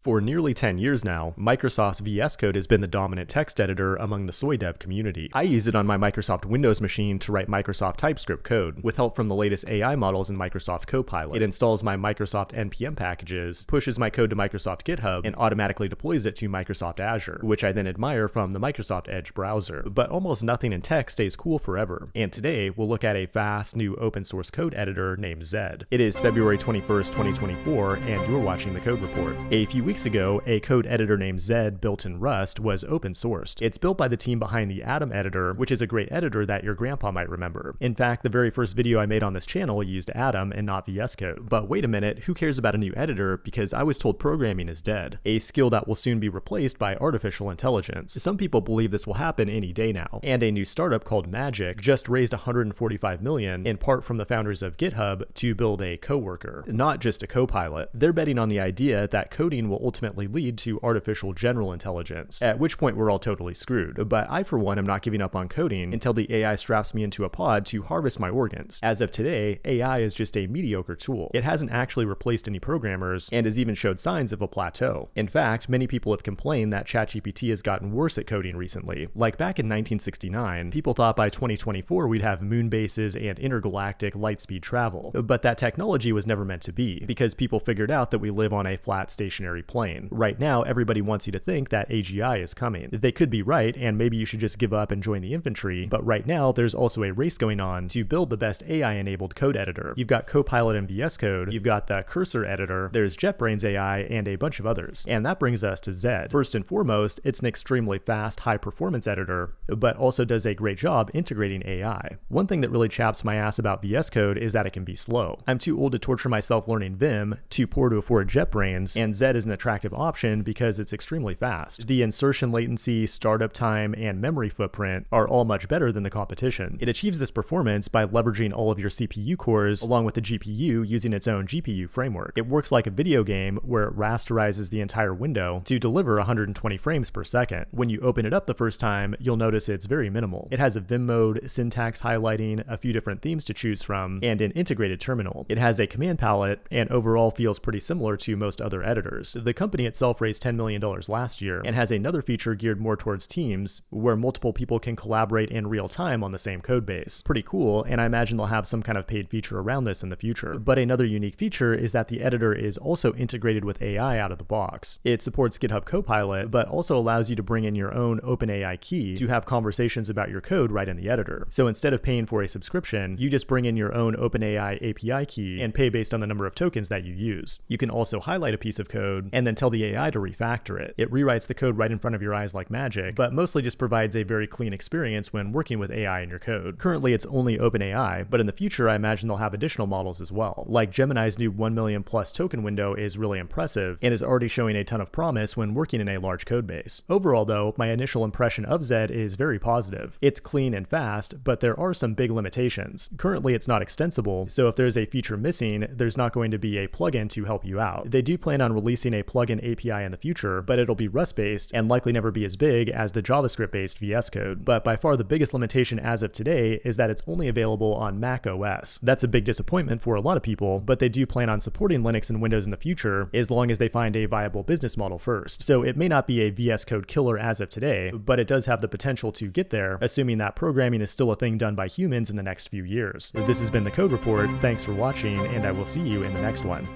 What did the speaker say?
For nearly 10 years now, Microsoft's VS Code has been the dominant text editor among the soy dev community. I use it on my Microsoft Windows machine to write Microsoft TypeScript code, with help from the latest AI models in Microsoft Copilot. It installs my Microsoft NPM packages, pushes my code to Microsoft GitHub, and automatically deploys it to Microsoft Azure, which I then admire from the Microsoft Edge browser. But almost nothing in tech stays cool forever, and today we'll look at a fast, new open source code editor named Zed. It is February 21st, 2024, and you're watching The Code Report. A few weeks ago, a code editor named Zed built in Rust was open sourced. It's built by the team behind the Atom editor, which is a great editor that your grandpa might remember. In fact, the very first video I made on this channel used Atom and not VS Code. But wait a minute, who cares about a new editor because I was told programming is dead, a skill that will soon be replaced by artificial intelligence. Some people believe this will happen any day now, and a new startup called Magic just raised $145 million, in part from the founders of GitHub, to build a coworker, not just a copilot. They're betting on the idea that coding will ultimately lead to artificial general intelligence, at which point we're all totally screwed. But I, for one, am not giving up on coding until the AI straps me into a pod to harvest my organs. As of today, AI is just a mediocre tool. It hasn't actually replaced any programmers, and has even showed signs of a plateau. In fact, many people have complained that ChatGPT has gotten worse at coding recently. Like back in 1969, people thought by 2024 we'd have moon bases and intergalactic light-speed travel. But that technology was never meant to be, because people figured out that we live on a flat stationary plane. Right now, everybody wants you to think that AGI is coming. They could be right, and maybe you should just give up and join the infantry, but right now there's also a race going on to build the best AI-enabled code editor. You've got Copilot and VS Code, you've got the Cursor editor, there's JetBrains AI, and a bunch of others. And that brings us to Zed. First and foremost, it's an extremely fast, high-performance editor, but also does a great job integrating AI. One thing that really chaps my ass about VS Code is that it can be slow. I'm too old to torture myself learning Vim, too poor to afford JetBrains, and Zed is an attractive option because it's extremely fast. The insertion latency, startup time, and memory footprint are all much better than the competition. It achieves this performance by leveraging all of your CPU cores along with the GPU using its own GPU framework. It works like a video game where it rasterizes the entire window to deliver 120 frames per second. When you open it up the first time, you'll notice it's very minimal. It has a Vim mode, syntax highlighting, a few different themes to choose from, and an integrated terminal. It has a command palette and overall feels pretty similar to most other editors. The company itself raised $10 million last year and has another feature geared more towards teams where multiple people can collaborate in real time on the same code base. Pretty cool, and I imagine they'll have some kind of paid feature around this in the future. But another unique feature is that the editor is also integrated with AI out of the box. It supports GitHub Copilot, but also allows you to bring in your own OpenAI key to have conversations about your code right in the editor. So instead of paying for a subscription, you just bring in your own OpenAI API key and pay based on the number of tokens that you use. You can also highlight a piece of code and then tell the AI to refactor it. It rewrites the code right in front of your eyes like magic, but mostly just provides a very clean experience when working with AI in your code. Currently, it's only OpenAI, but in the future, I imagine they'll have additional models as well. Like Gemini's new 1 million plus token window is really impressive and is already showing a ton of promise when working in a large code base. Overall though, my initial impression of Zed is very positive. It's clean and fast, but there are some big limitations. Currently, it's not extensible, so if there's a feature missing, there's not going to be a plugin to help you out. They do plan on releasing a plugin API in the future, but it'll be Rust-based and likely never be as big as the JavaScript-based VS Code. But by far the biggest limitation as of today is that it's only available on Mac OS. That's a big disappointment for a lot of people, but they do plan on supporting Linux and Windows in the future as long as they find a viable business model first. So it may not be a VS Code killer as of today, but it does have the potential to get there, assuming that programming is still a thing done by humans in the next few years. This has been The Code Report. Thanks for watching, and I will see you in the next one.